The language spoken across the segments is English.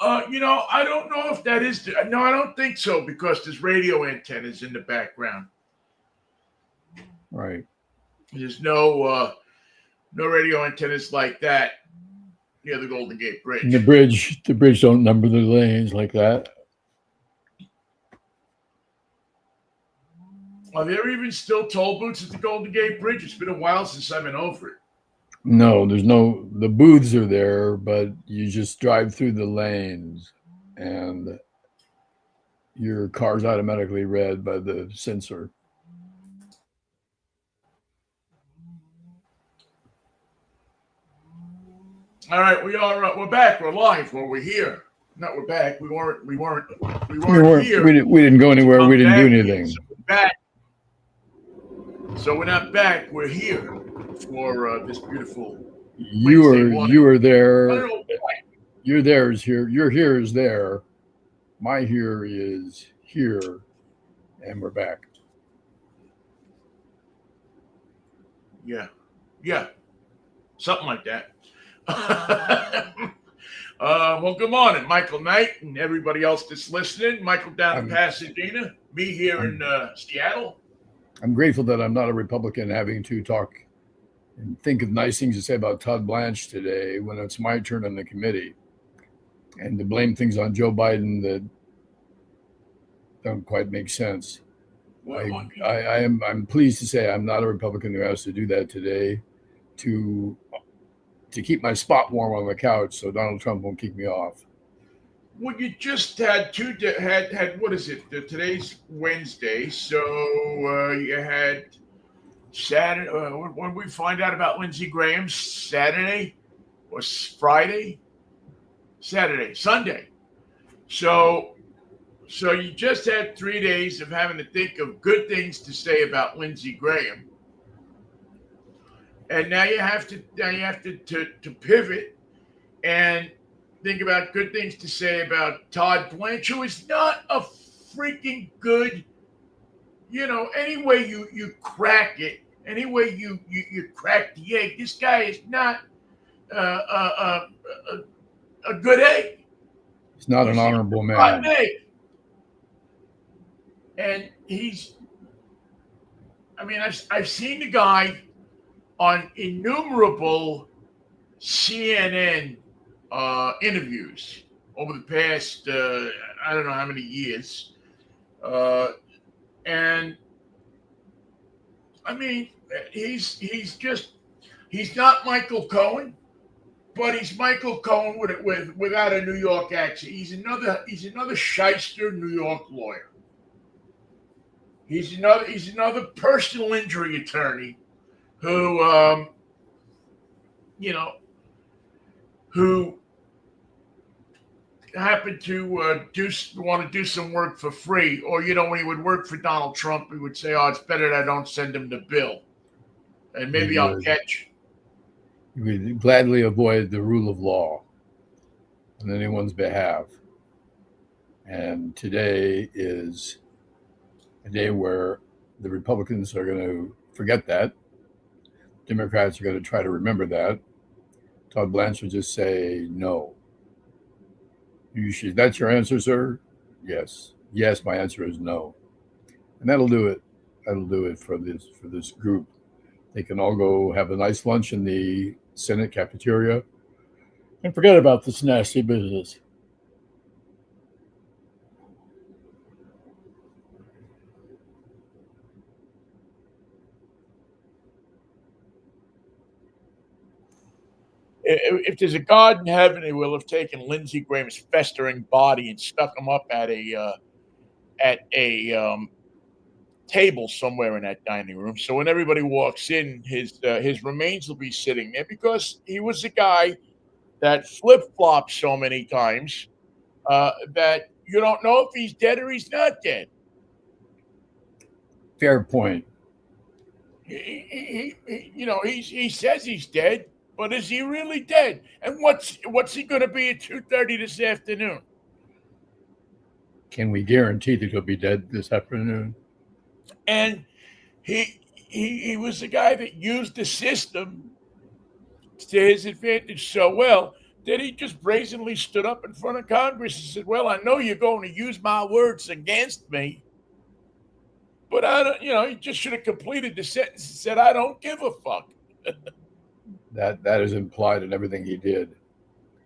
I don't know if that is. No, I don't think so because there's radio antennas in the background. Right. There's no radio antennas like that near the Golden Gate And Bridge. the bridge don't number the lanes like that. Are there even still toll booths at the Golden Gate Bridge? It's been a while since I've been over it. No, there's no. The booths are there, but you just drive through the lanes, and your car's automatically read by the sensor. All right, we're back. We're live. Well, we're here. No, we're back. We weren't here. We didn't go anywhere. We didn't do anything. So we're back. So we're not back. We're here for this beautiful. You were there. Your there is here. Your here is there. My here is here, and we're back. Yeah, something like that. Well, good morning, Michael Knight and everybody else that's listening. Michael down in Pasadena, me here in Seattle. I'm grateful that I'm not a Republican having to talk and think of nice things to say about Todd Blanche today when it's my turn on the committee, and to blame things on Joe Biden that don't quite make sense. I'm pleased to say I'm not a Republican who has to do that today to keep my spot warm on the couch so Donald Trump won't kick me off. Well, you just had what is it? Today's Wednesday, so you had Saturday. When we find out about Lindsey Graham, Saturday or Friday, Sunday. So you just had 3 days of having to think of good things to say about Lindsey Graham. And now you have to pivot and think about good things to say about Todd Blanche, who is not a freaking good, any way you crack it, any way you crack the egg, this guy is not a good egg. He's not an honorable man. Egg. And I've seen the guy on innumerable CNN interviews over the past, I don't know how many years. And he's not Michael Cohen, but he's Michael Cohen without a New York accent. He's another shyster New York lawyer. He's another personal injury attorney who happened to want to do some work for free, or when he would work for Donald Trump, he would say, "Oh, it's better that I don't send him the bill, and maybe I'll catch." He would gladly avoid the rule of law on anyone's behalf. And today is a day where the Republicans are going to forget that. Democrats are going to try to remember that. Todd Blanche will just say no. That's your answer, sir? Yes. Yes, my answer is no. And that'll do it. That'll do it for this group. They can all go have a nice lunch in the Senate cafeteria and forget about this nasty business. If there's a God in heaven, he will have taken Lindsey Graham's festering body and stuck him up at a table somewhere in that dining room. So when everybody walks in, his remains will be sitting there, because he was a guy that flip-flopped so many times that you don't know if he's dead or he's not dead. Fair point. He says he's dead. But is he really dead? And what's he going to be at 2:30 this afternoon? Can we guarantee that he'll be dead this afternoon? And he was the guy that used the system to his advantage so well Then he just brazenly stood up in front of Congress and said, "Well, I know you're going to use my words against me, but I don't." He just should have completed the sentence and said, "I don't give a fuck." That is implied in everything he did.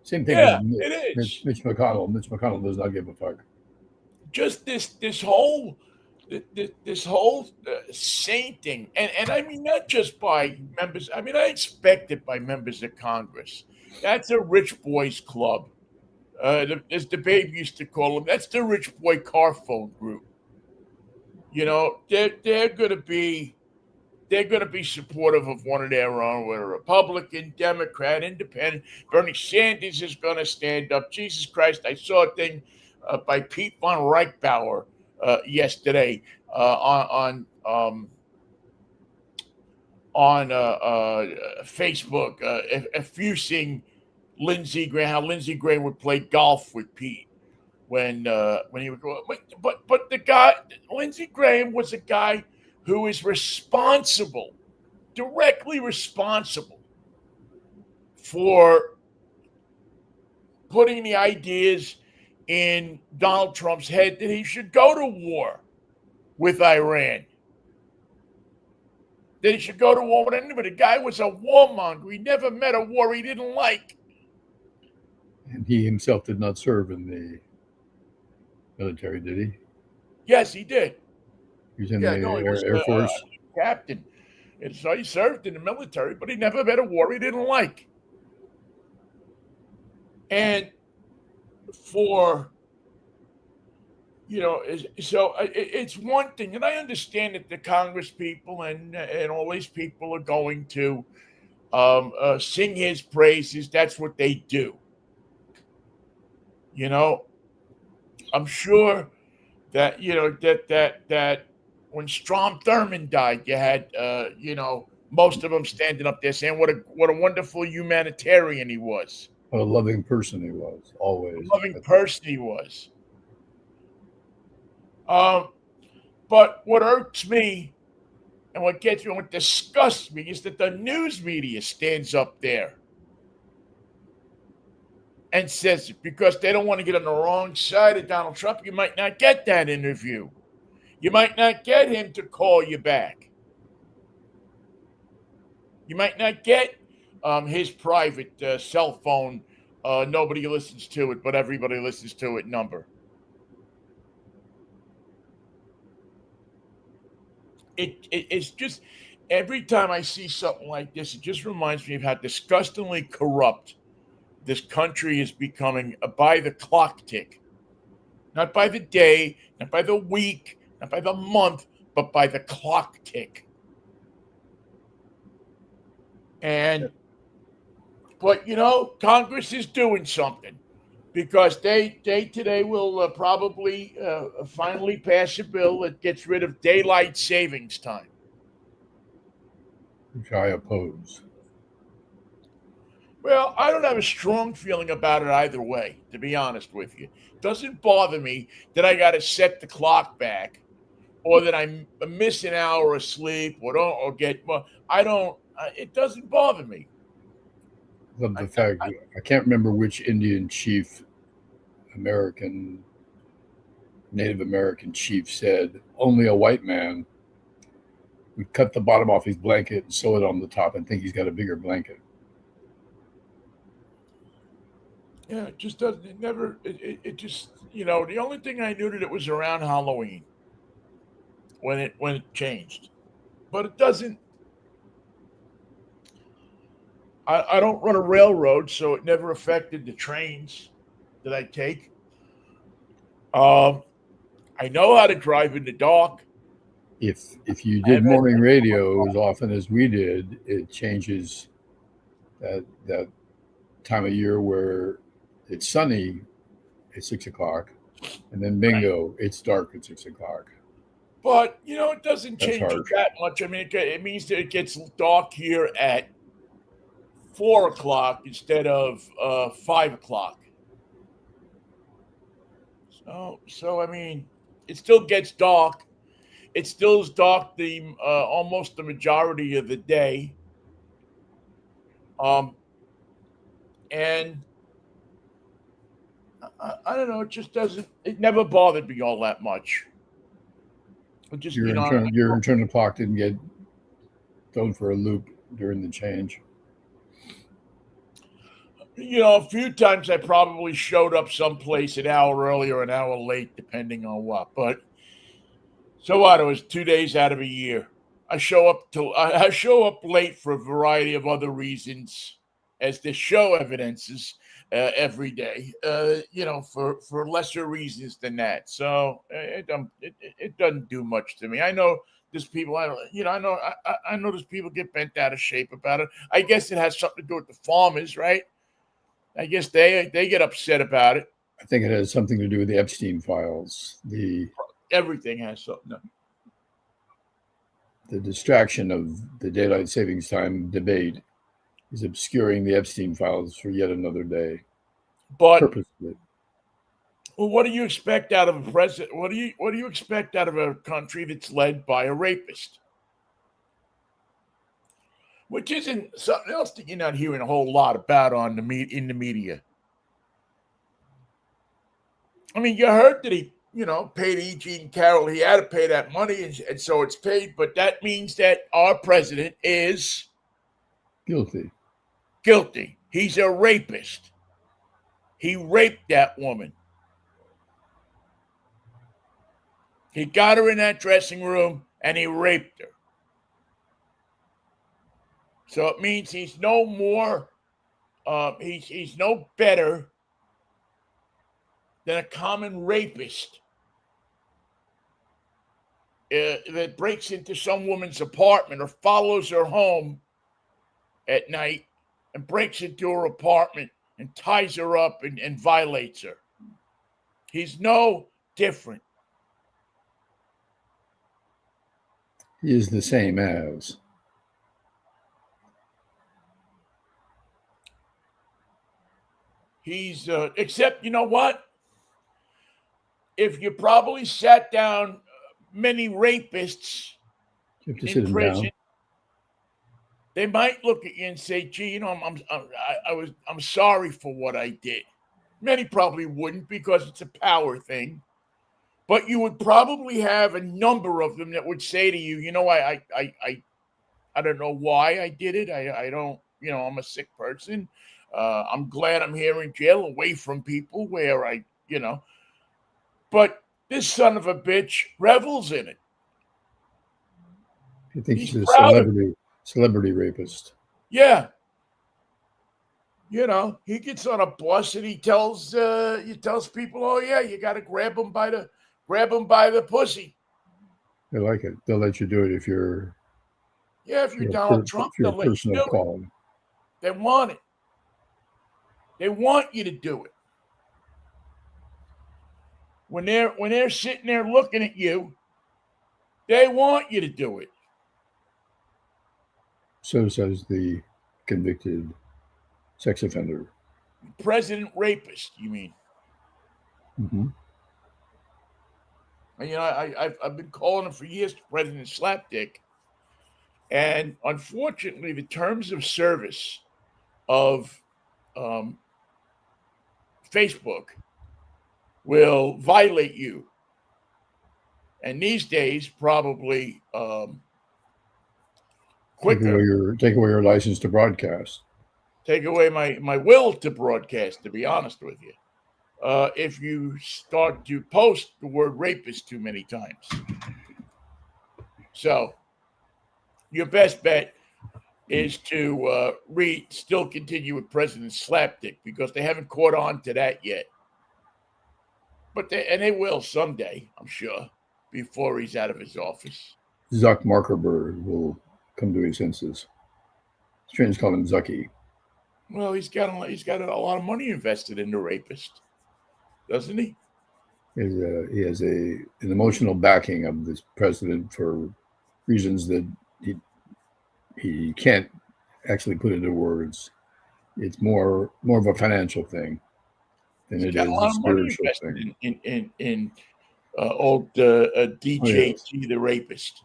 Same thing with Yeah, it is. Mitch McConnell. Mitch McConnell does not give a fuck. Just this whole sainting, and I mean not just by members. I mean I expect it by members of Congress. That's a rich boys club. As the babe used to call them, that's the rich boy car phone group. They're going to be supportive of one of their own, whether Republican, Democrat, Independent. Bernie Sanders is going to stand up. Jesus Christ, I saw a thing by Pete von Reichbauer yesterday on Facebook, effusing Lindsey Graham, how Lindsey Graham would play golf with Pete when he would go. But the guy, Lindsey Graham, was a guy who is responsible, directly responsible for putting the ideas in Donald Trump's head that he should go to war with Iran. That he should go to war with anybody. The guy was a warmonger. He never met a war he didn't like. And he himself did not serve in the military, did he? Yes, he did. He was in Yeah, the no, he was Air Force. captain. And so he served in the military, but he never met a war he didn't like. And for, so it's one thing, and I understand that the Congress people and all these people are going to sing his praises. That's what they do. I'm sure that that when Strom Thurmond died, you had most of them standing up there saying what a wonderful humanitarian he was. What a loving person he was, always. A loving person he was. But what irks me and what disgusts me is that the news media stands up there and says it because they don't want to get on the wrong side of Donald Trump. You might not get that interview. You might not get him to call you back. You might not get his private cell phone, nobody listens to it, but everybody listens to it number. It's just, every time I see something like this, it just reminds me of how disgustingly corrupt this country is becoming by the clock tick. Not by the day, not by the week, not by the month, but by the clock tick. But Congress is doing something because they today will probably finally pass a bill that gets rid of daylight savings time. Which I oppose. Well, I don't have a strong feeling about it either way, to be honest with you. It doesn't bother me that I got to set the clock back or that I miss an hour of sleep or get more. It doesn't bother me. The fact I can't remember which Indian chief, Native American chief said only a white man would cut the bottom off his blanket and sew it on the top and think he's got a bigger blanket. Yeah, it just doesn't. It just. The only thing I knew that it was around Halloween when it changed, but it doesn't. I don't run a railroad, so it never affected the trains that I take. I know how to drive in the dark. If you did morning radio as often as we did, it changes that time of year where it's sunny at 6 o'clock, and then bingo, it's dark at 6 o'clock. But it doesn't change it that much. I mean, it means that it gets dark here at 4 o'clock instead of 5 o'clock. So I mean, it still gets dark. It still is dark almost the majority of the day. And I don't know. It just doesn't. It never bothered me all that much. It just, Your internal clock didn't get thrown for a loop during the change. a few times I probably showed up someplace an hour early or an hour late, depending on what. But so what? It was 2 days out of a year. I show up late for a variety of other reasons, as the show evidences every day. For lesser reasons than that. So it doesn't do much to me. I know there's people. I don't. I know there's people get bent out of shape about it. I guess it has something to do with the farmers, right? I guess they get upset about it. I think it has something to do with the Epstein files. Everything has something. The distraction of the daylight savings time debate is obscuring the Epstein files for yet another day. But purposely. Well, what do you expect out of a president? What do you expect out of a country that's led by a rapist? Which isn't something else that you're not hearing a whole lot about in the media. I mean, you heard that he, paid E.G. and Carroll. He had to pay that money, and so it's paid. But that means that our president is guilty. He's a rapist. He raped that woman. He got her in that dressing room and he raped her. So it means he's no more, he's no better than a common rapist that breaks into some woman's apartment or follows her home at night and breaks into her apartment and ties her up and violates her. He's no different. He is the same as. He's, except, you know what? If you probably sat down many rapists in prison, they might look at you and say, "Gee, I'm sorry for what I did." Many probably wouldn't because it's a power thing, but you would probably have a number of them that would say to you, I don't know why I did it. I don't, I'm a sick person. I'm glad I'm here in jail, away from people where But this son of a bitch revels in it. He thinks he's a celebrity rapist. Yeah. He gets on a bus and he tells people, "Oh yeah, you got to grab him by the pussy." They like it. They'll let you do it if you're. Yeah, if you're Donald Trump, they'll let you do it. They want it. They want you to do it. When they're sitting there looking at you, they want you to do it. So says the convicted sex offender. President rapist, you mean? Mm-hmm. And, I've been calling him for years President Slapdick. And unfortunately, the terms of service of Facebook will violate you. And these days, probably quicker. Take away your license to broadcast. Take away my will to broadcast, to be honest with you. If you start to post the word rapist too many times. So your best bet is to still continue with President Slapdick because they haven't caught on to that yet. But they will someday, I'm sure, before he's out of his office. Zuck Markerberg will come to his senses. Strange to call him Zucky. Well, he's got a lot of money invested in the rapist, doesn't he? He has an emotional backing of this president for reasons that he can't actually put into words. It's more of a financial thing than it is a spiritual thing. In old DJT, the rapist,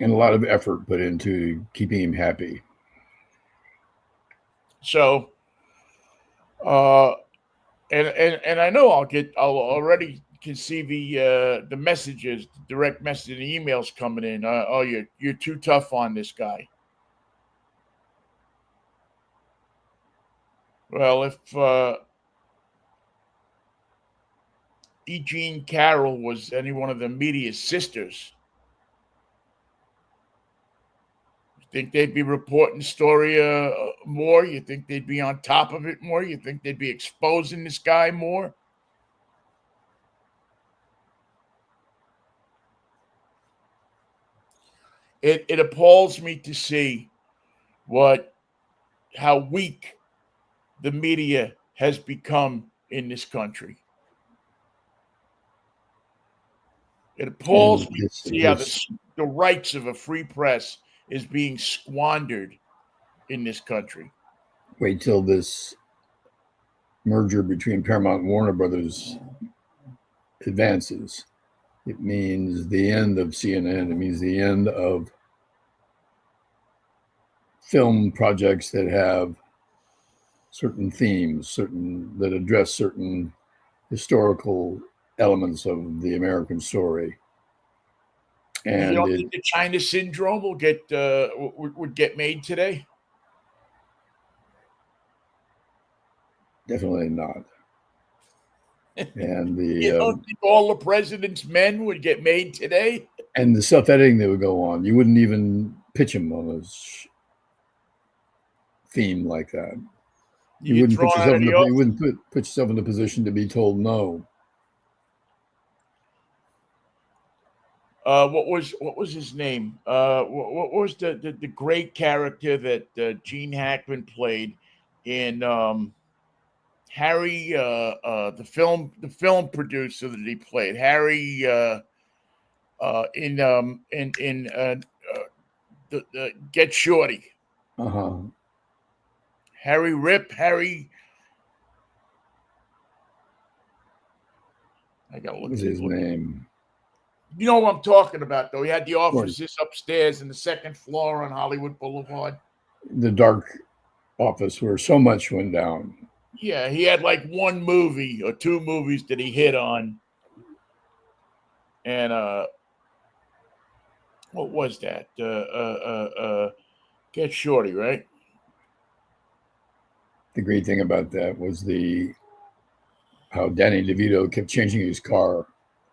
and a lot of effort put into keeping him happy. So, and I know I'll already can see the messages, the direct message, the emails coming in. Oh, you're too tough on this guy. Well, if E. Jean Carroll was any one of the media's sisters, you think they'd be reporting the story more? You think they'd be on top of it more? You think they'd be exposing this guy more? It appalls me to see how weak the media has become in this country. It appalls me to see how the rights of a free press is being squandered in this country. Wait till this merger between Paramount and Warner Brothers advances. It means the end of CNN. It means the end of film projects that have certain themes, that address certain historical elements of the American story. And you don't think the China Syndrome would get made today? Definitely not. And you don't think all the President's Men would get made today? And the self-editing that would go on, you wouldn't even pitch him on a theme like that. You wouldn't put yourself in a position to be told no. What was his name? What was the great character that Gene Hackman played in Harry? The film producer that he played, Harry. In the Get Shorty. Harry Rip. I gotta look at his name. You know what I'm talking about, though. He had the offices upstairs in the second floor on Hollywood Boulevard. The dark office where so much went down. Yeah, he had like one movie or two movies that he hit on. And what was that? Get Shorty, right? The great thing about that was how Danny DeVito kept changing his car.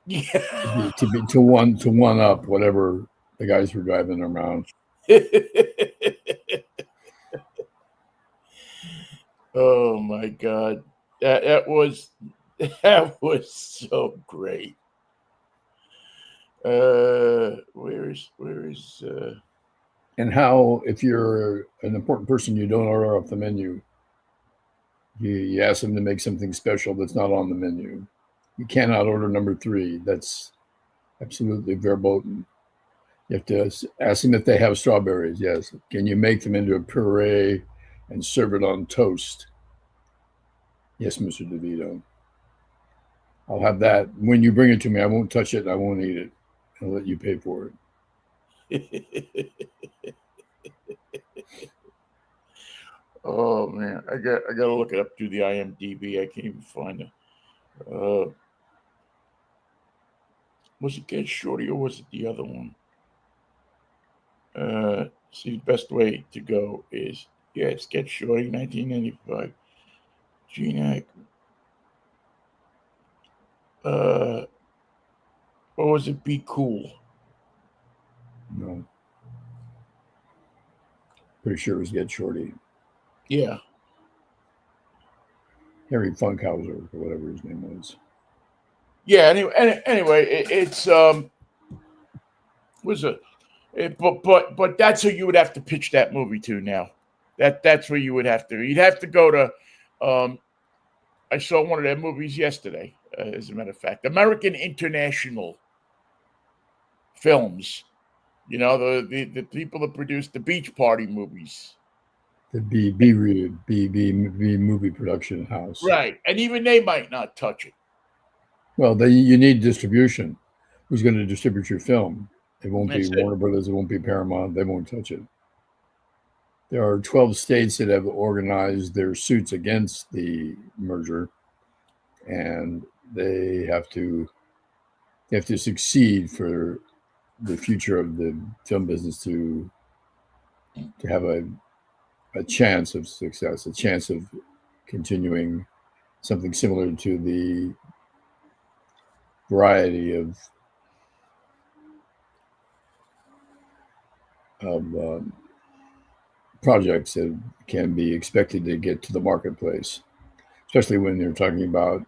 Yeah. to one up whatever the guys were driving around. Oh my God, that was so great. Where is and how, if you're an important person, you don't order off the menu. You ask them to make something special that's not on the menu. You cannot order number 3. That's absolutely verboten. You have to ask them if they have strawberries. Yes. Can you make them into a puree and serve it on toast? Yes, Mr. DeVito. I'll have that. When you bring it to me, I won't touch it. I won't eat it. I'll let you pay for it. Oh man, I gotta look it up through the IMDb. I can't even find it. Was it Get Shorty or was it the other one? See, the best way to go is, it's Get Shorty, 1995. Gene Hackman. Or was it Be Cool? No. Pretty sure it was Get Shorty. Yeah. Harry Funkhauser, or whatever his name was. Yeah, anyway, it's but that's who you would have to pitch that movie to now. That's where you would have to. You'd have to go to. I saw one of their movies yesterday. As a matter of fact, American International Films. You know, the people that produce the Beach Party movies. The B movie production house. Right, and even they might not touch it. Well, you need distribution. Who's going to distribute your film? It won't be Warner Brothers. It won't be Paramount. They won't touch it. There are 12 states that have organized their suits against the merger. and they have to succeed for the future of the film business to have a chance of success, a chance of continuing something similar to the variety of projects that can be expected to get to the marketplace, especially when you're talking about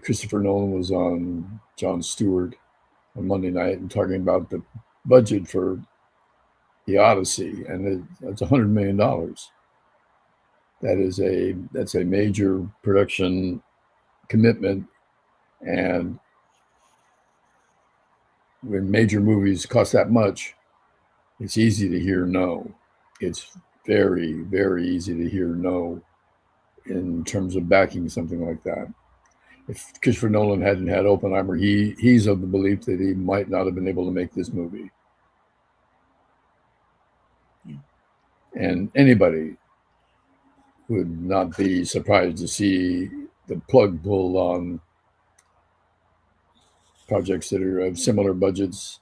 Christopher Nolan was on Jon Stewart on Monday night and talking about the budget for the Odyssey, and it's $100 million. That's a major production commitment, and when major movies cost that much, it's easy to hear no. It's very, very easy to hear no in terms of backing something like that. If Christopher Nolan hadn't had Oppenheimer, he's of the belief that he might not have been able to make this movie. And anybody would not be surprised to see the plug pulled on projects that are of similar budgets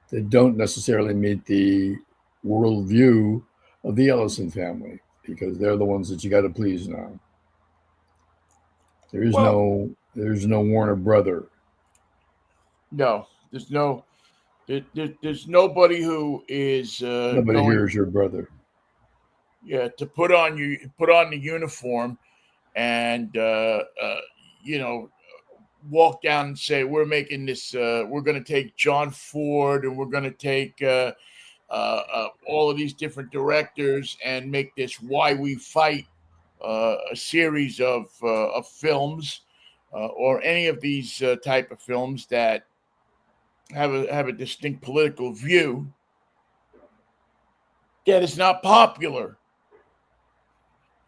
that don't necessarily meet the worldview of the Ellison family, because they're the ones that you got to please now. There's no Warner brother. No, there's nobody who is nobody here is your brother. Yeah, to put on the uniform and walk down and say, we're making this, we're going to take John Ford and we're going to take all of these different directors and make this Why We Fight, a series of films, or any of these type of films that have a distinct political view, that is not popular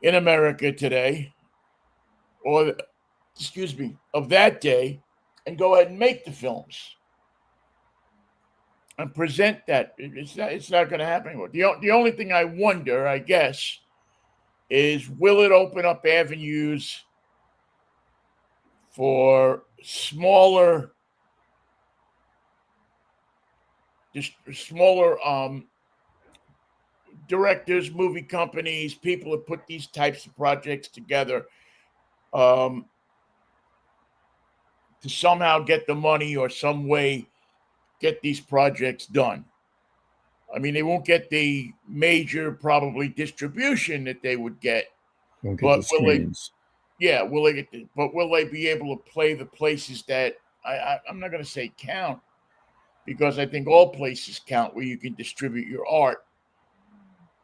in America today, or of that day, and go ahead and make the films and present that. It's not going to happen anymore. The only thing I wonder, I guess, is will it open up avenues for smaller directors, movie companies, people that put these types of projects together, to somehow get the money or some way get these projects done. I mean, they won't get the major probably distribution that they would get. Won't get the screens. Will they be able to play the places that I'm not going to say count, because I think all places count where you can distribute your art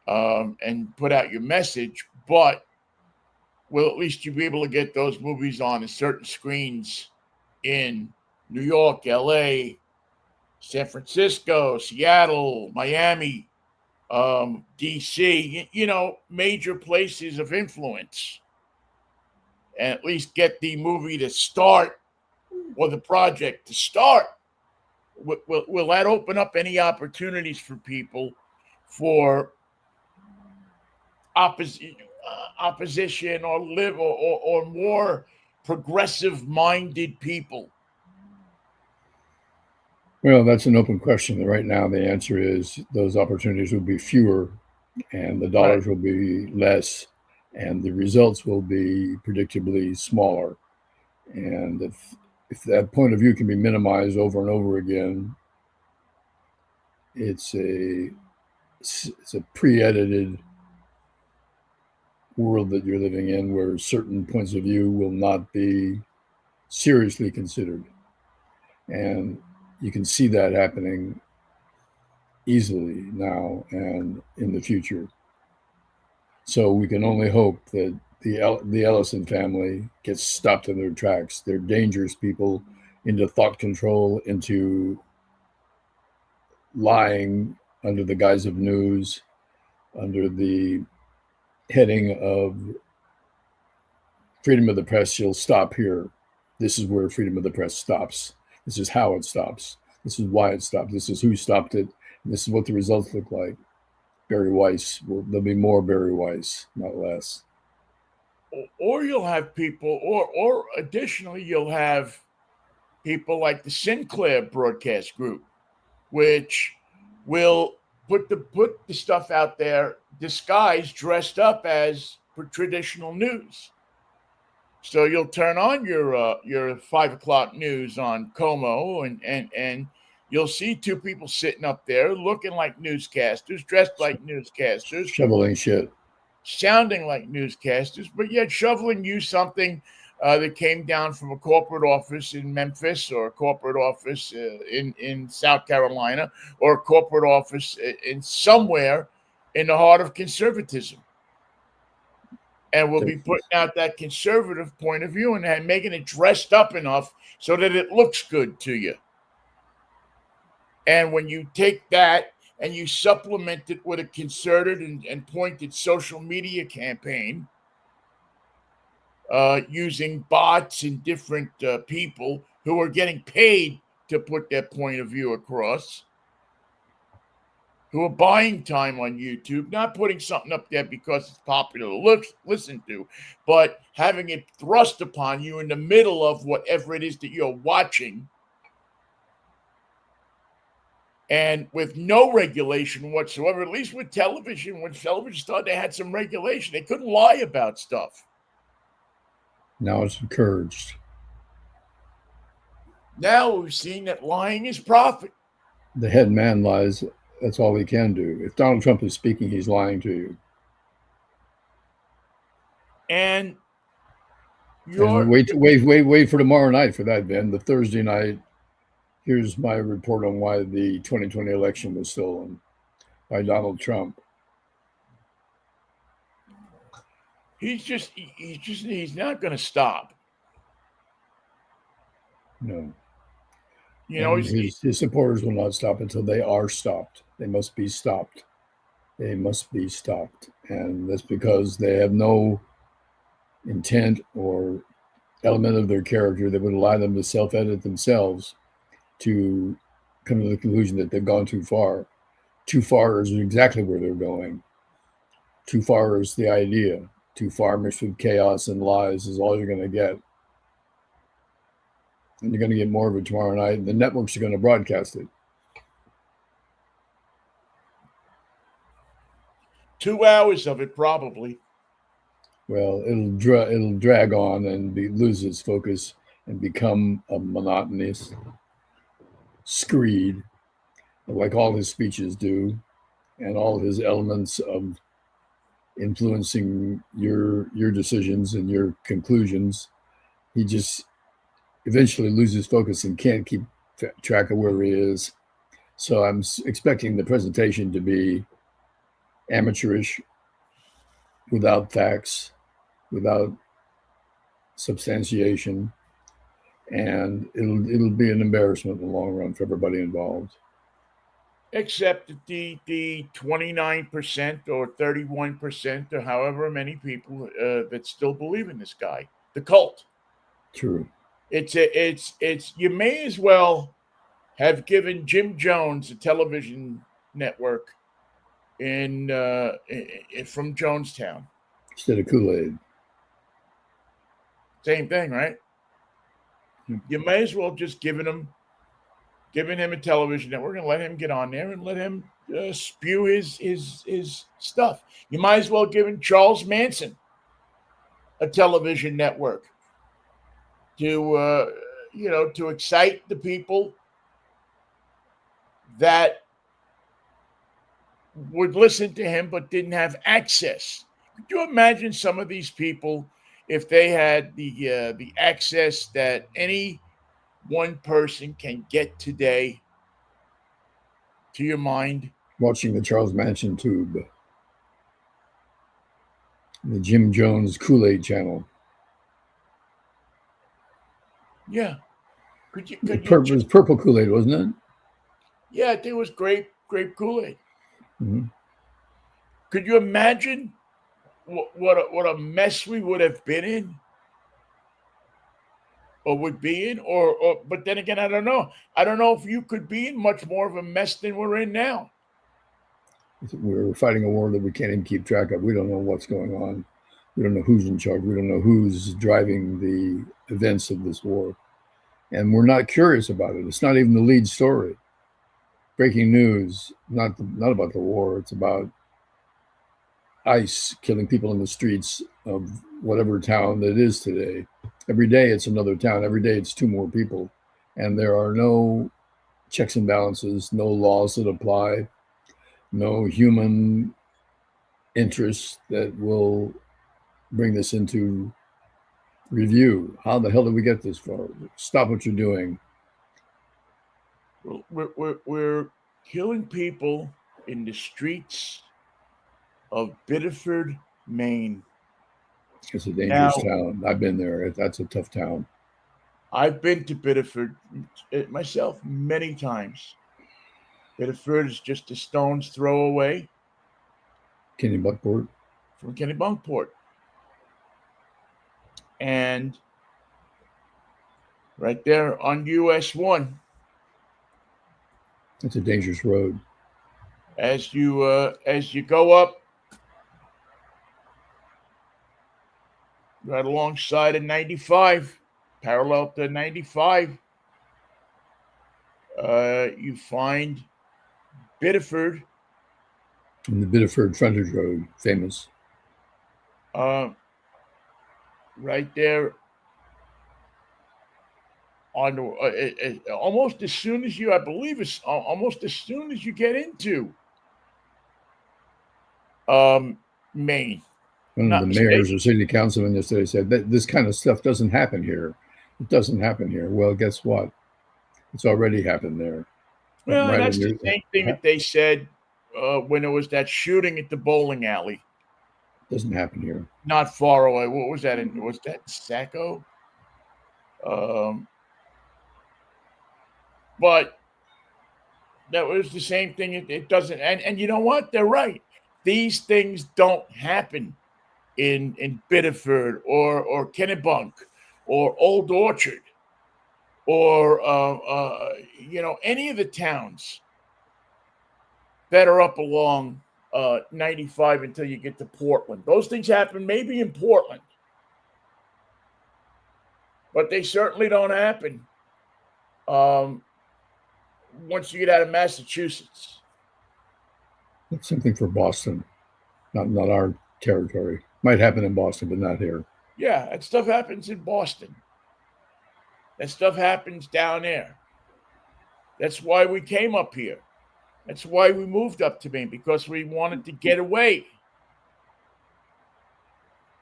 and put out your message, but will at least you be able to get those movies on certain screens in New York, LA, San Francisco, Seattle, Miami, DC, major places of influence, and at least get the movie to start or the project to start. Will that open up any opportunities for people for opposition or more progressive-minded people? Well, that's an open question. Right now, the answer is those opportunities will be fewer, and the dollars will be less, and the results will be predictably smaller. And if that point of view can be minimized over and over again, it's a pre-edited world that you're living in, where certain points of view will not be seriously considered. And you can see that happening easily now and in the future. So we can only hope that the Ellison family gets stopped in their tracks. They're dangerous people, into thought control, into lying under the guise of news, under the heading of freedom of the press. You'll stop here. This is where freedom of the press stops. This is how it stops. This is why it stopped. This is who stopped it. This is what the results look like. Barry Weiss. There'll be more Barry Weiss, not less. or you'll have people, or additionally, you'll have people like the Sinclair Broadcast Group, which will put the stuff out there disguised, dressed up as for traditional news. So you'll turn on your 5 o'clock news on Como, and you'll see two people sitting up there looking like newscasters, dressed like newscasters, Shoveling shit. sounding like newscasters, but yet shoveling you something that came down from a corporate office in Memphis, or a corporate office in South Carolina, or a corporate office in somewhere in the heart of conservatism. And we'll be putting out that conservative point of view and making it dressed up enough so that it looks good to you. And when you take that and you supplement it with a concerted and pointed social media campaign, using bots and different people who are getting paid to put their point of view across, who are buying time on YouTube, not putting something up there because it's popular to listen to, but having it thrust upon you in the middle of whatever it is that you're watching, and with no regulation whatsoever. At least with television, when television started, they had some regulation. They couldn't lie about stuff. Now it's encouraged. Now we've seen that lying is profit. The head man lies. That's all he can do. If Donald Trump is speaking, he's lying to you. And wait for tomorrow night for that, Ben. The Thursday night. Here's my report on why the 2020 election was stolen by Donald Trump. He's not going to stop. No. You know, his supporters will not stop until they are stopped. They must be stopped. They must be stopped. And that's because they have no intent or element of their character that would allow them to self-edit themselves to come to the conclusion that they've gone too far. Too far is exactly where they're going. Too far is the idea. Too far mixed with chaos and lies is all you're going to get. And you're going to get more of it tomorrow night. The networks are going to broadcast it. 2 hours of it, probably. Well, it'll drag on and lose its focus and become a monotonous screed, like all his speeches do, and all his elements of influencing your decisions and your conclusions. He just eventually loses focus and can't keep track of where he is. So I'm expecting the presentation to be amateurish, without facts, without substantiation, and it'll be an embarrassment in the long run for everybody involved. Except that the 29% or 31% or however many people that still believe in this guy, the cult. True. It's you may as well have given Jim Jones a television network in from Jonestown instead of Kool-Aid. Same thing, right? You may as well just giving him a television network and let him get on there and let him spew his stuff. You might as well give Charles Manson a television network to to excite the people that would listen to him but didn't have access. Could you imagine some of these people if they had the access that any one person can get today to your mind? Watching the Charles Manson tube, the Jim Jones Kool-Aid channel. Yeah. It was purple Kool-Aid, wasn't it? Yeah, I think it was grape Kool-Aid. Mm-hmm. Could you imagine what a mess we would have been in? Or would be in? Or but then again, I don't know. I don't know if you could be in much more of a mess than we're in now. We're fighting a war that we can't even keep track of. We don't know what's going on. We don't know who's in charge. We don't know who's driving the events of this war. And we're not curious about it. It's not even the lead story. Breaking news, not about the war. It's about ICE killing people in the streets of whatever town that is today. Every day it's another town. Every day it's two more people. And there are no checks and balances, no laws that apply, no human interests that will bring this into review. How the hell did we get this far? Stop what you're doing. We're killing people in the streets of Biddeford, Maine. It's a dangerous town. I've been there. That's a tough town. I've been to Biddeford myself many times. Biddeford is just a stone's throw away Kennebunkport. from Kennebunkport. And right there on US 1. It's a dangerous road. As you go up right alongside of 95, parallel to 95, you find Biddeford. And the Biddeford Frontage Road, famous. Right there on almost as soon as you, I believe it's almost as soon as you get into Maine. One of the mayors or city councilmen yesterday said that this kind of stuff doesn't happen here. It doesn't happen here. Well, guess what? It's already happened there. Well, right, that's the same thing that they said when there was that shooting at the bowling alley. Doesn't happen here. Not far away. What was that? Was that Saco? But that was the same thing. It doesn't. And you know what? They're right. These things don't happen in Biddeford or Kennebunk or Old Orchard or any of the towns that are up along 95 until you get to Portland. Those things happen maybe in Portland, but they certainly don't happen once you get out of Massachusetts. It's something for Boston, not our territory. Might happen in Boston, but not here. Yeah, that stuff happens in Boston. That stuff happens down there. That's why we came up here. That's why we moved up to Maine, because we wanted to get away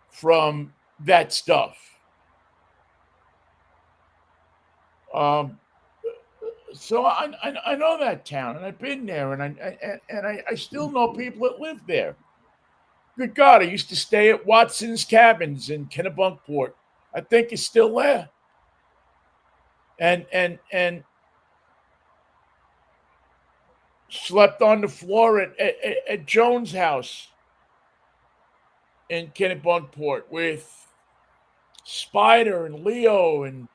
from that stuff. So I know that town, and I've been there, and I still know people that live there. Good God, I used to stay at Watson's Cabins in Kennebunkport. I think it's still there. And slept on the floor at Jones' house in Kennebunkport with Spider and Leo and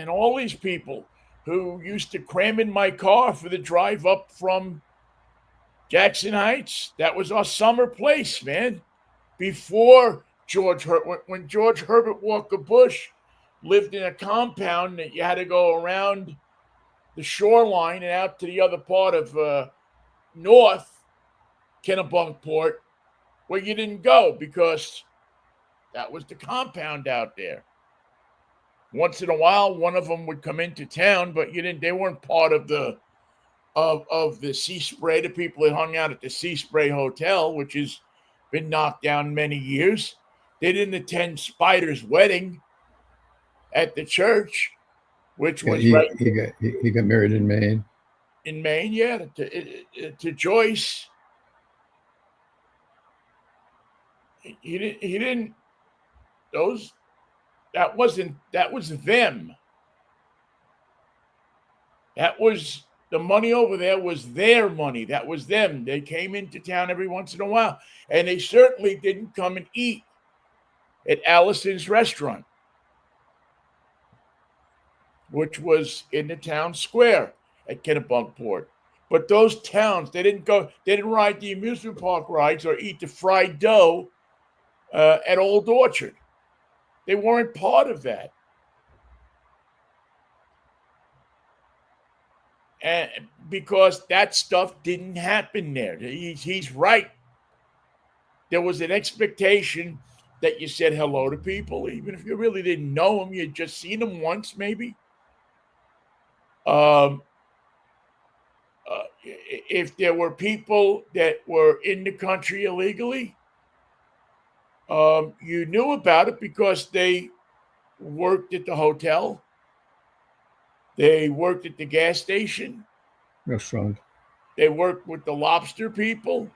all these people who used to cram in my car for the drive up from Jackson Heights. That was our summer place, man. Before when George Herbert Walker Bush lived in a compound that you had to go around the shoreline and out to the other part of North Kennebunkport, where you didn't go because that was the compound out there. Once in a while, one of them would come into town, but they weren't part of the Sea Spray, the people that hung out at the Sea Spray Hotel, which has been knocked down many years. They didn't attend Spider's wedding at the church, which was he got married in Maine. In Maine, yeah, to Joyce. He didn't. That was them. That was the money over there was their money. That was them. They came into town every once in a while, and they certainly didn't come and eat at Allison's restaurant, which was in the town square at Kennebunkport. But those towns, they didn't ride the amusement park rides or eat the fried dough at Old Orchard. They weren't part of that. And because that stuff didn't happen there. He's right. There was an expectation that you said hello to people, even if you really didn't know them. You'd just seen them once, maybe. Um, if there were people that were in the country illegally, you knew about it because they worked at the hotel, they worked at the gas station, Restaurant. they worked with the lobster people.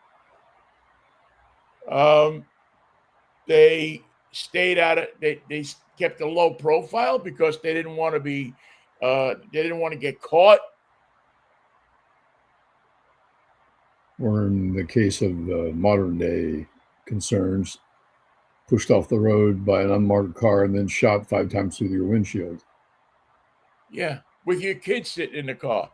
Um, they stayed out of. They kept a low profile because they didn't want to be. They didn't want to get caught. Or in the case of modern day concerns, pushed off the road by an unmarked car and then shot 5 times through your windshield. Yeah, with your kids sitting in the car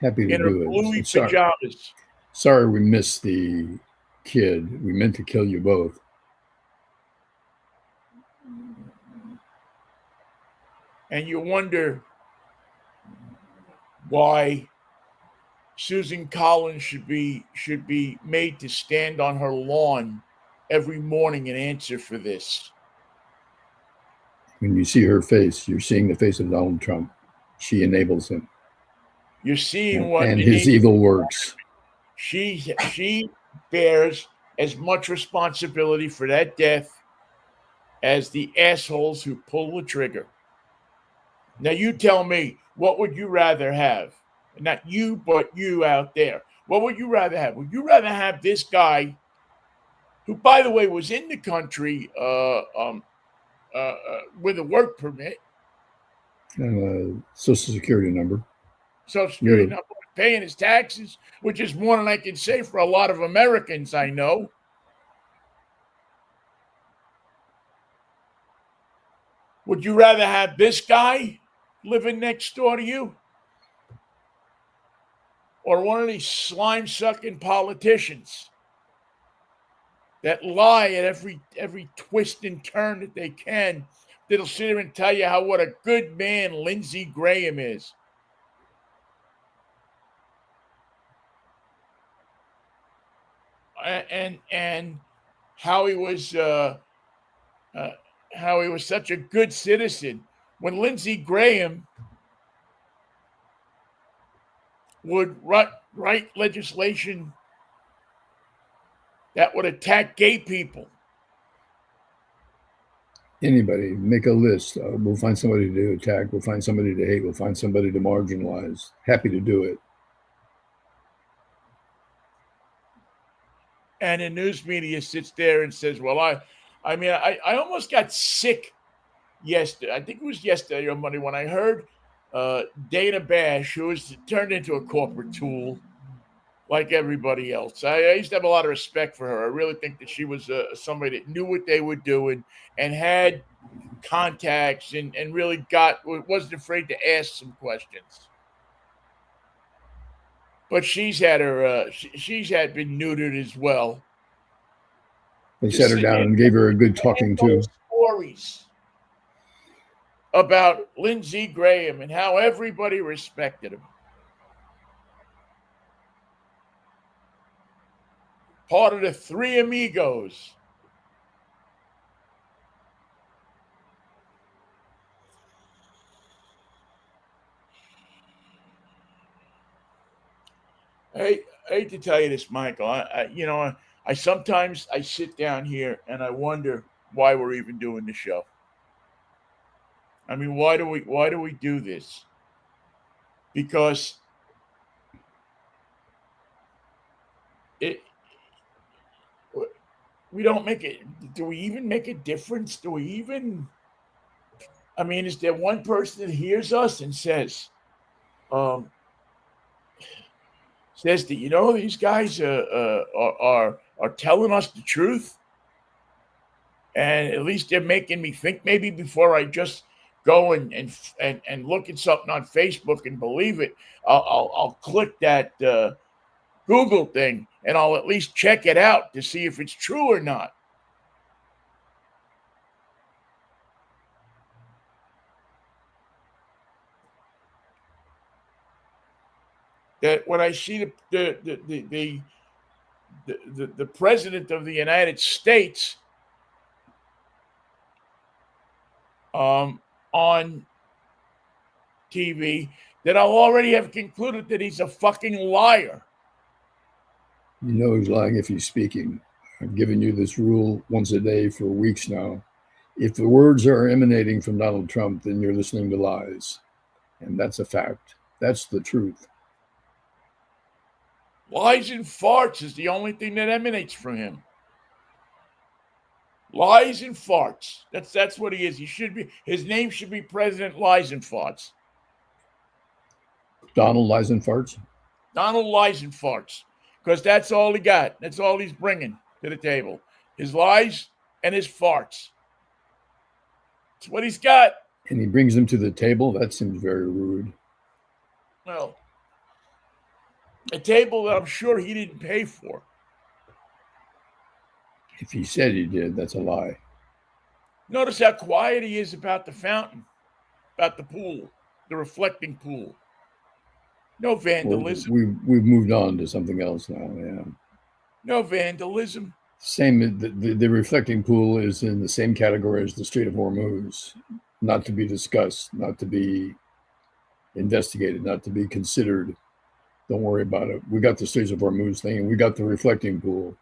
Happy to in her do it. bluey Sorry. pajamas. Sorry we missed the kid. We meant to kill you both. And you wonder why Susan Collins should be made to stand on her lawn every morning and answer for this. When you see her face, you're seeing the face of Donald Trump. She enables him. You're seeing what and his evil works. She bears as much responsibility for that death as the assholes who pull the trigger. Now you tell me, what would you rather have? Not you, but you out there. What would you rather have? Would you rather have this guy, who, by the way, was in the country with a work permit, And a Social Security number. Social Security number, paying his taxes, which is more than I can say for a lot of Americans I know. Would you rather have this guy living next door to you, or one of these slime-sucking politicians that lie at every twist and turn that they can, that'll sit there and tell you what a good man Lindsey Graham is? And how he was such a good citizen, when Lindsey Graham would write legislation that would attack gay people. Anybody, make a list. We'll find somebody to attack. We'll find somebody to hate. We'll find somebody to marginalize. Happy to do it. And the news media sits there and says, well, I almost got sick yesterday. I think it was yesterday or Monday when I heard Dana Bash, who was turned into a corporate tool like everybody else. I used to have a lot of respect for her. I really think that she was somebody that knew what they were doing and had contacts and really wasn't afraid to ask some questions. But she's had been neutered as well. They sat her down and gave her a good talking to. Stories about Lindsey Graham and how everybody respected him. Part of the Three Amigos. I hate to tell you this, Michael. I sometimes sit down here and I wonder why we're even doing the show. I mean, why do we do this? Because we don't make it. Do we even make a difference? Do we even? I mean, is there one person that hears us and says that these guys are telling us the truth, and at least they're making me think maybe before I just go and look at something on Facebook and believe it. I'll click that Google thing and I'll at least check it out to see if it's true or not. that when I see the president of the United States on TV, that I'll already have concluded that he's a fucking liar. You know he's lying if he's speaking. I've given you this rule once a day for weeks now. If the words are emanating from Donald Trump, then you're listening to lies. And that's a fact. That's the truth. Lies and farts is the only thing that emanates from him. Lies and farts. That's what he is. He should be. His name should be President Lies and Farts. Donald lies and farts? Donald lies and farts. Because that's all he got. That's all he's bringing to the table. His lies and his farts. That's what he's got. And he brings them to the table? That seems very rude. Well, a table that I'm sure he didn't pay for. If he said he did, that's a lie. Notice how quiet he is about the fountain, about the pool, the reflecting pool. No vandalism. Well, we've moved on to something else now, yeah. No vandalism. Same, the reflecting pool is in the same category as the Strait of Hormuz. Not to be discussed, not to be investigated, not to be considered. Don't worry about it. We got the Strait of Hormuz thing, and we got the reflecting pool.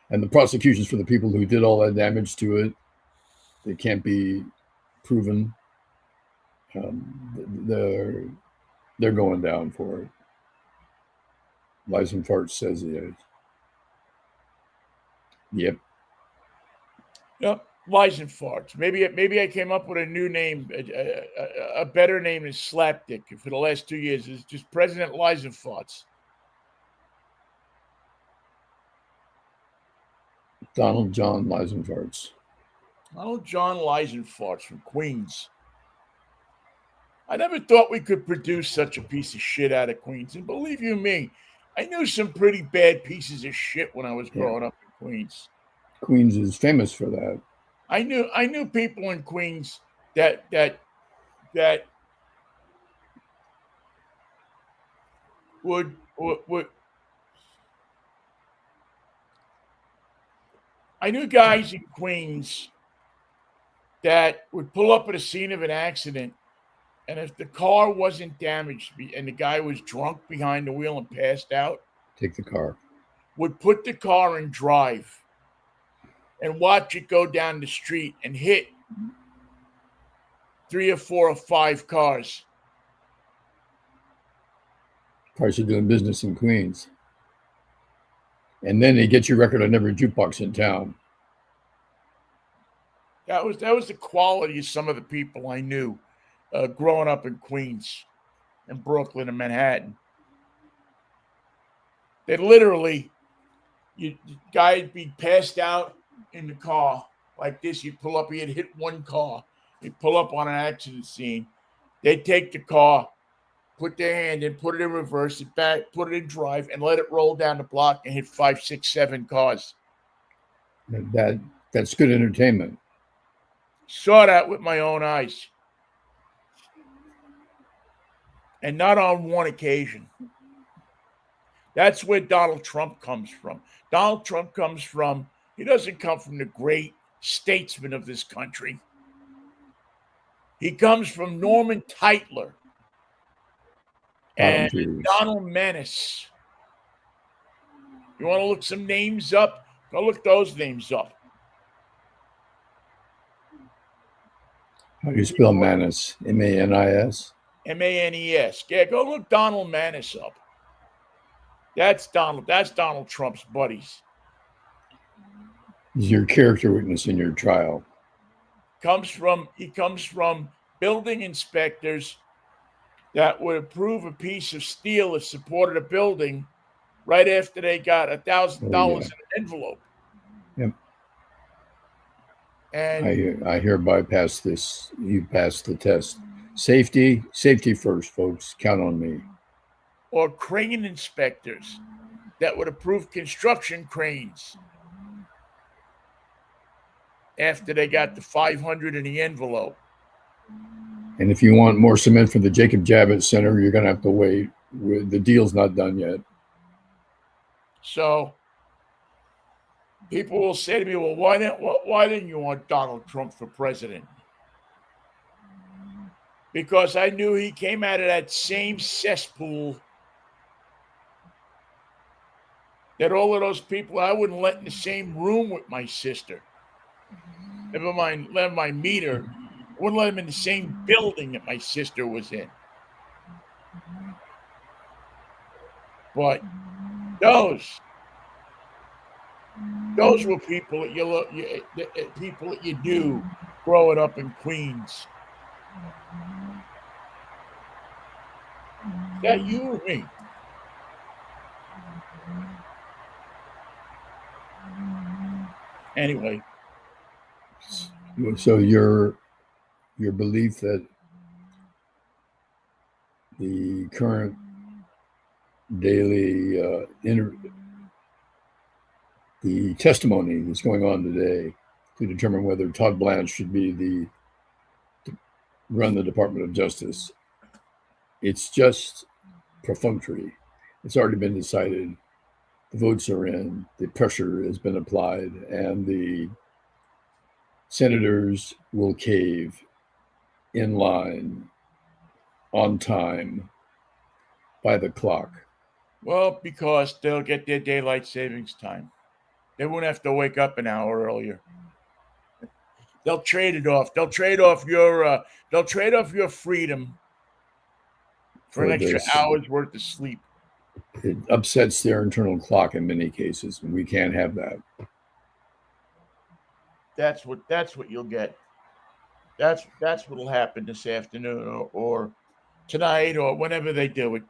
And the prosecutions for the people who did all that damage to it, they can't be proven. They're going down for it. Lies and Farts says he is. Yep. Yep. Lies and Farts. Maybe I came up with a new name, a better name is Slapdick for the last 2 years. It's just President Lies and Farts. Donald John Lies and Farts. Donald John Lies and Farts from Queens. I never thought we could produce such a piece of shit out of Queens. And believe you me, I knew some pretty bad pieces of shit when I was growing up in Queens. Queens is famous for that. I knew people in Queens that would I knew guys in Queens that would pull up at a scene of an accident, and if the car wasn't damaged and the guy was drunk behind the wheel and passed out, take the car, would put the car in drive and watch it go down the street and hit 3 or 4 or 5 cars. Price of doing business in Queens. And then they get your record on every jukebox in town. That was the quality of some of the people I knew growing up in Queens and Brooklyn and Manhattan. They literally, guy'd be passed out in the car like this. You'd pull up, he had hit one car. He'd pull up on an accident scene. They'd take the car, put their hand in, put it in reverse, it back, put it in drive, and let it roll down the block and hit 5, 6, 7 cars. That's good entertainment. Saw that with my own eyes. And not on one occasion. That's where Donald Trump comes from. Donald Trump comes from, he doesn't come from the great statesman of this country. He comes from Norman Teitler and Donald Menace. You want to look some names up? Go look those names up. How do you spell Manis? M-A-N-I-S? M-A-N-E-S. Yeah, go look Donald Menace up. That's Donald Trump's buddies. He's your character witness in your trial. He comes from building inspectors that would approve a piece of steel that supported a building right after they got $1,000 in an envelope. Yep. And I hereby pass this. You passed the test. Safety first, folks. Count on me. Or crane inspectors that would approve construction cranes after they got the 500 in the envelope. And if you want more cement for the Jacob Javits Center, you're going to have to wait. the deal's not done yet. So people will say to me, well, why didn't you want Donald Trump for president? Because I knew he came out of that same cesspool that all of those people I wouldn't let in the same room with my sister. Never mind, let my meter. I wouldn't let him in the same building that my sister was in. But those were people that people that you knew growing up in Queens. Is that you or me? Anyway. So your belief that the current daily the testimony that's going on today to determine whether Todd Blanche should be run the Department of Justice, it's just perfunctory. It's already been decided. The votes are in. The pressure has been applied, and the senators will cave in line on time by the clock. Well, because they'll get their daylight savings time. They won't have to wake up an hour earlier. They'll trade it off. They'll trade off your freedom for an extra hour's worth of sleep. It upsets their internal clock in many cases, and we can't have that. That's what you'll get. That's what'll happen this afternoon or tonight or whenever they do it.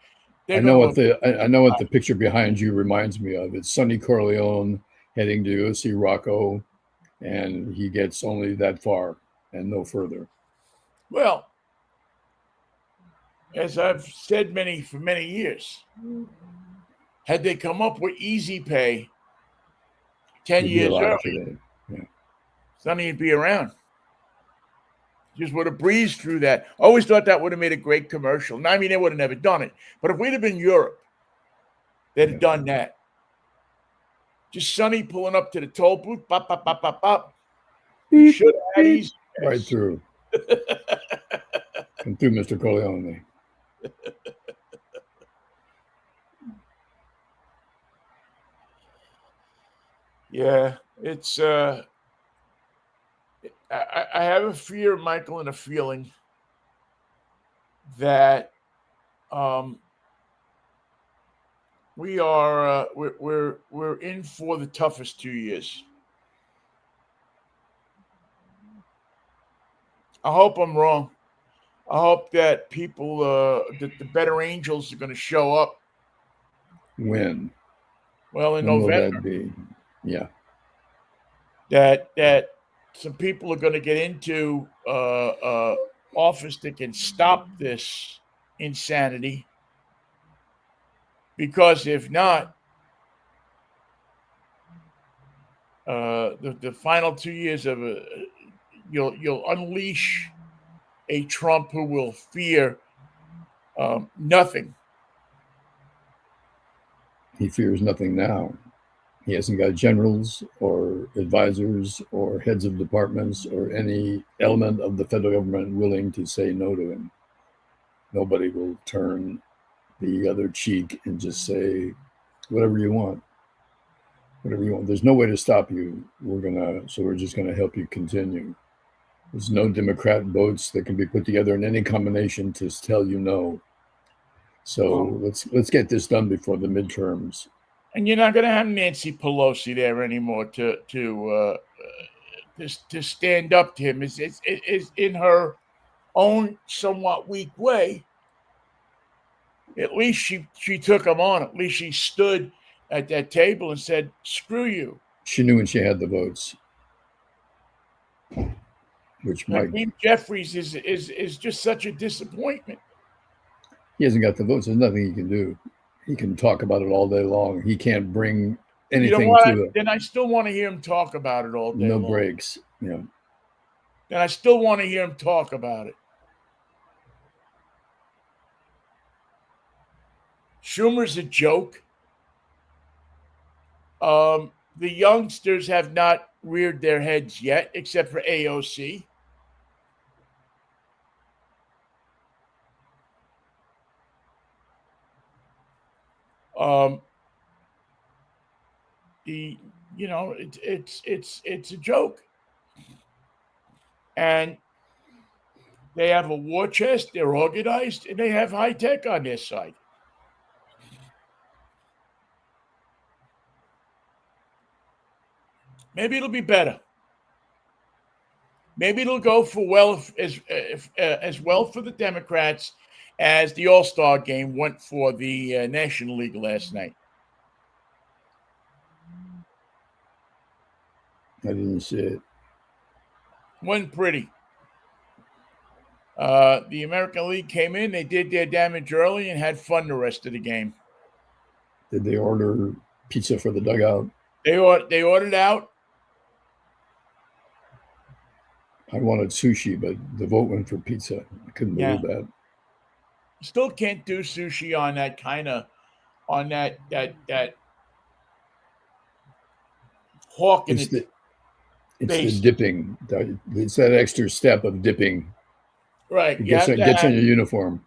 I know what the picture behind you reminds me of. It's Sonny Corleone heading to go see Rocco, and he gets only that far and no further. Well, as I've said for many years, had they come up with Easy Pay 10 years earlier, Sonny would be around. Just would have breezed through that. Always thought that would have made a great commercial. Now, I mean, they would have never done it. But if we'd have been Europe, they'd have done that. Just Sonny pulling up to the toll booth, bop, bop, bop, bop, bop. Should have had Easy Pay. Right through. Come through, Mr. Corleone. Yeah, it's I have a fear, Michael, and a feeling that we're in for the toughest 2 years. I hope I'm wrong. I hope that people, that the better angels are going to show up. When? Well, in when November. Will that be? Yeah. That some people are going to get into office that can stop this insanity. Because if not, the final 2 years of you'll unleash a Trump who will fear nothing. He fears nothing now. He hasn't got generals or advisors or heads of departments or any element of the federal government willing to say no to him. Nobody will turn the other cheek and just say, whatever you want. Whatever you want. There's no way to stop you. So we're just gonna help you continue. There's no Democrat votes that can be put together in any combination to tell you no. So let's get this done before the midterms. And you're not going to have Nancy Pelosi there anymore to stand up to him. Is in her own somewhat weak way. At least she took him on. At least she stood at that table and said, "Screw you." She knew when she had the votes. Which Hakeem Jeffries is just such a disappointment. He hasn't got the votes. There's nothing he can do. He can talk about it all day long. He can't bring anything to it. Then I still want to hear him talk about it all day long. No breaks. Yeah. Then I still want to hear him talk about it. Schumer's a joke. The youngsters have not reared their heads yet, except for AOC. Um, it's a joke, and they have a war chest. They're organized, and they have high tech on their side. Maybe it'll be better. Maybe it'll go for as well for the Democrats as the All-Star game went for the National League last night. I didn't see it. Wasn't pretty. The American League came in, they did their damage early, and had fun the rest of the game. Did they order pizza for the dugout? They ordered out. I wanted sushi, but the vote went for pizza. I couldn't believe that. Still can't do sushi on that kind of that hawk in It's the dipping. It's that extra step of dipping. Right. It gets on your uniform.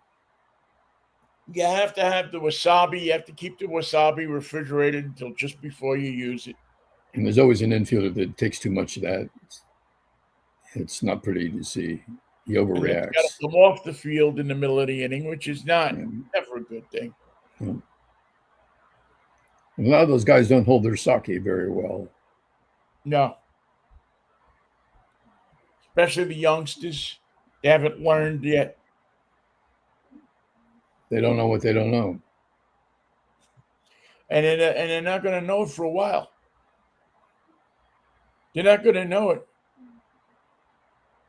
You have to have the wasabi. You have to keep the wasabi refrigerated until just before you use it. And there's always an infielder that takes too much of that. It's not pretty to see. He overreacts. Got to come off the field in the middle of the inning, which is never a good thing. Yeah. A lot of those guys don't hold their sake very well. No. Especially the youngsters. They haven't learned yet. They don't know what they don't know. And they're not going to know it for a while. They're not going to know it.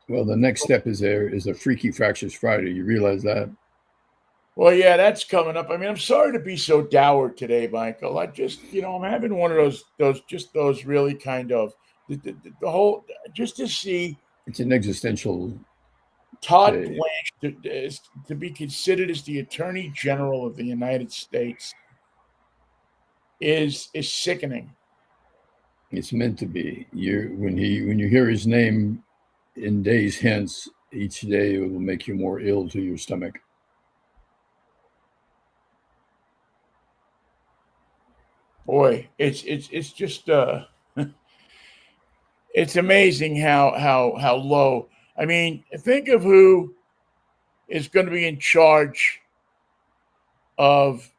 Well, the next step is a Freaky Fractious Friday. You realize that? Well, yeah, that's coming up. I mean, I'm sorry to be so dour today, Michael. I just, I'm having one of those really kind of the whole, just to see. It's an existential. Todd Blanche to be considered as the Attorney General of the United States is sickening. It's meant to be. When you hear his name in days hence, each day it will make you more ill to your stomach. Boy, it's just it's amazing how low. I mean, think of who is going to be in charge of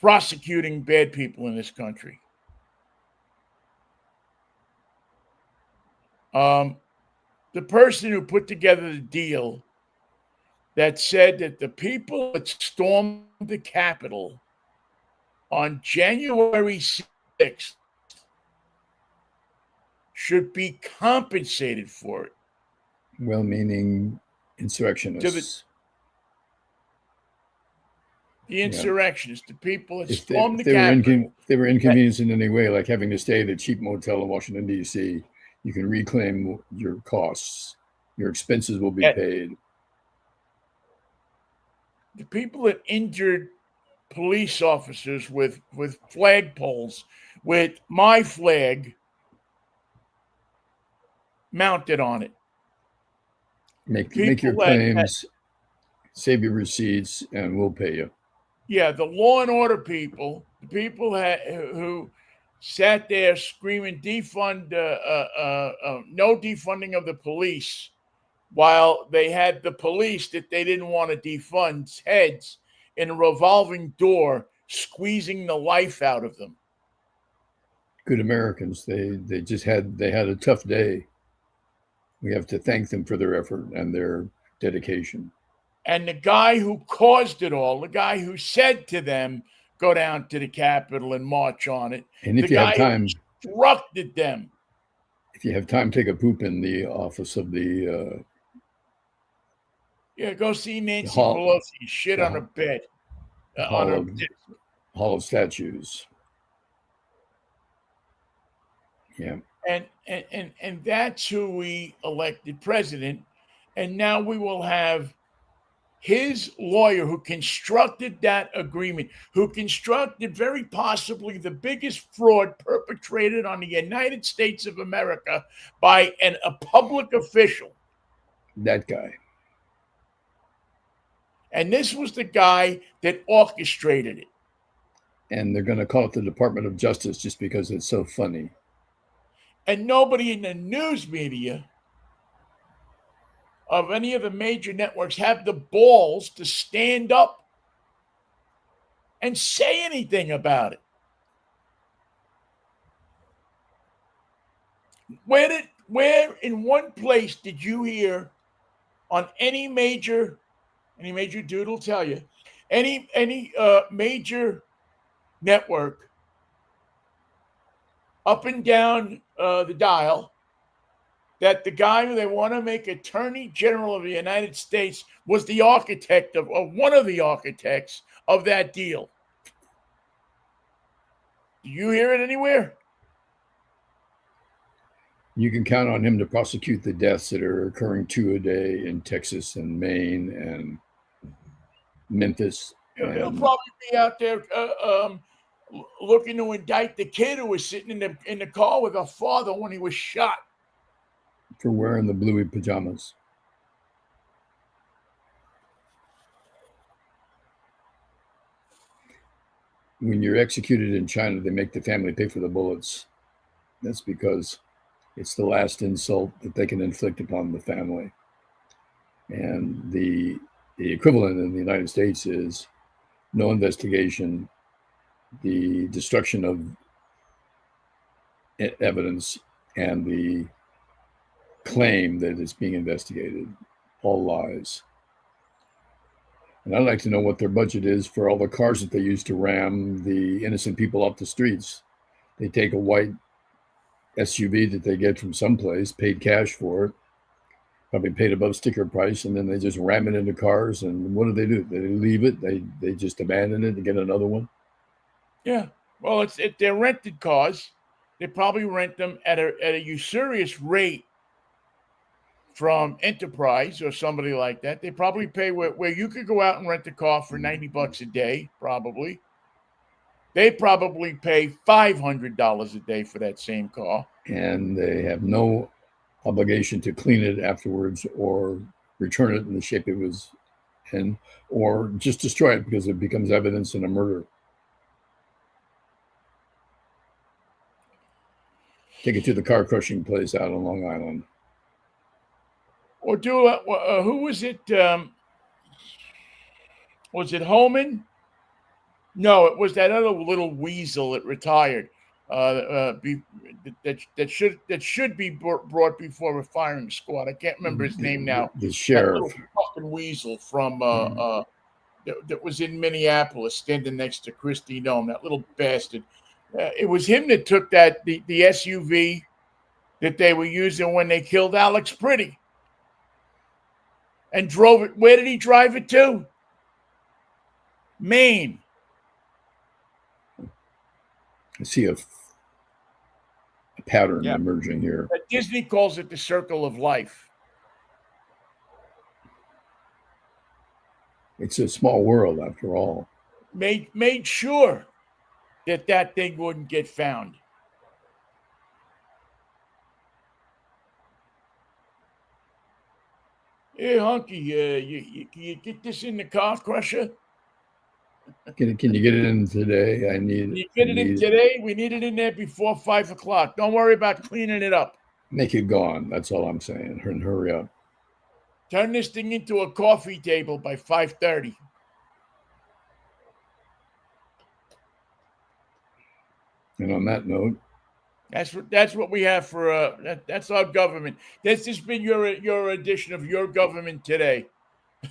prosecuting bad people in this country. The person who put together the deal that said that the people that stormed the Capitol on January 6th should be compensated for it. Well-meaning insurrectionists. The insurrectionists, the people that stormed the Capitol. If they were inconvenienced in any way, like having to stay at a cheap motel in Washington, D.C., you can reclaim your costs. Your expenses will be paid. The people that injured police officers with flagpoles, with my flag mounted on it. Make your claims, save your receipts, and we'll pay you. Yeah, the law and order people, the people who sat there screaming defund, no defunding of the police, while they had the police that they didn't want to defund's heads in a revolving door, squeezing the life out of them. Good Americans. They had a tough day. We have to thank them for their effort and their dedication. And the guy who caused it all, the guy who said to them, go down to the Capitol and march on it. And if you have time, instructed them. If you have time, take a poop in the office of the. Go see Nancy Pelosi shit on her bed. Hall of Statues. Yeah. And that's who we elected president. And now we will have his lawyer who constructed that agreement, who constructed very possibly the biggest fraud perpetrated on the United States of America by a public official. That guy. And this was the guy that orchestrated it. And they're going to call it the Department of Justice just because it's so funny. And nobody in the news media of any of the major networks have the balls to stand up and say anything about it. Where in one place did you hear on any major dude will tell you, any major network up and down the dial, that the guy who they want to make Attorney General of the United States was the architect of, or one of the architects of that deal? Do you hear it anywhere? You can count on him to prosecute the deaths that are occurring 2 a day in Texas and Maine and Memphis. He'll probably be out there looking to indict the kid who was sitting in the car with her father when he was shot for wearing the bluey pajamas. When you're executed in China, they make the family pay for the bullets. That's because it's the last insult that they can inflict upon the family. And the equivalent in the United States is no investigation, the destruction of evidence, and the claim that it's being investigated. All lies. And I'd like to know what their budget is for all the cars that they use to ram the innocent people off the streets. They take a white SUV that they get from someplace, paid cash for it, probably paid above sticker price, and then they just ram it into cars. And what do? They leave it. They just abandon it and get another one. Yeah. Well, if they're rented cars, they probably rent them at a usurious rate from Enterprise or somebody like that. They probably pay where you could go out and rent a car for $90 a day, probably. They probably pay $500 a day for that same car. And they have no obligation to clean it afterwards or return it in the shape it was in, or just destroy it because it becomes evidence in a murder. Take it to the car crushing place out on Long Island. Or do who was it? Was it Holman? No, it was that other little weasel that retired. That should be brought before a firing squad. I can't remember his name now. The sheriff, that little fucking weasel from that was in Minneapolis, standing next to Christy Nome. That little bastard. It was him that took the SUV that they were using when they killed Alex Pretty and drove it. Where did he drive it to? Maine. I see a pattern emerging here. Disney calls it the circle of life. It's a small world, after all. Made sure that thing wouldn't get found. Hey, Hunky, you get this in the car crusher? Can you get it in today? Can you get it in today? We need it in there before 5 o'clock. Don't worry about cleaning it up. Make it gone. That's all I'm saying. And hurry up. Turn this thing into a coffee table by 5:30. And on that note, that's what we have for that's our government. This has been your edition of Your Government Today.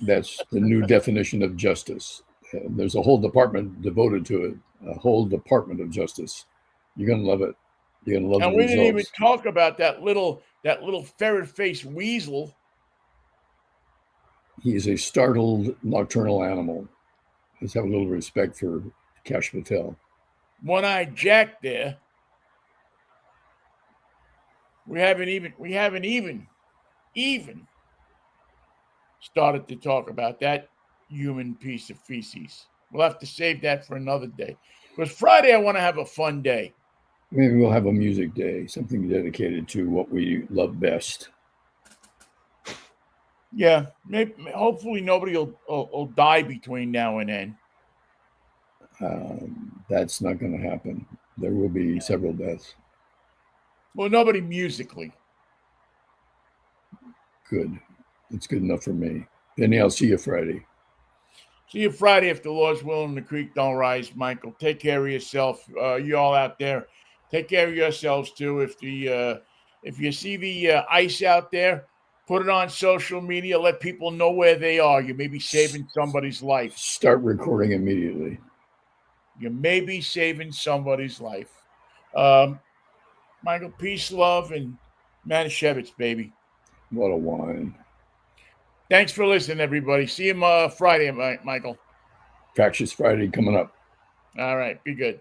That's the new definition of justice. There's a whole department devoted to it. A whole department of justice. You're gonna love it. You're gonna love it. And we didn't even talk about that little ferret-faced weasel. He's a startled nocturnal animal. Let's have a little respect for Kash Patel. One-eyed Jack there. We haven't even started to talk about that. human piece of feces. We'll have to save that for another day. Because Friday, I want to have a fun day. Maybe we'll have a music day, something dedicated to what we love best. Yeah, maybe, hopefully nobody will die between now and then. That's not going to happen. There will be several deaths. Well, nobody musically. Good. It's good enough for me. Vinnie, I'll see you Friday. See you Friday if the Lord's willing. The creek don't rise, Michael. Take care of yourself. You all out there, take care of yourselves too. If you see the ice out there, put it on social media. Let people know where they are. You may be saving somebody's life. Start recording immediately. You may be saving somebody's life. Michael, peace, love, and Manischewitz, baby. What a wine. Thanks for listening, everybody. See you Friday, Michael. Fractious Friday coming up. All right. Be good.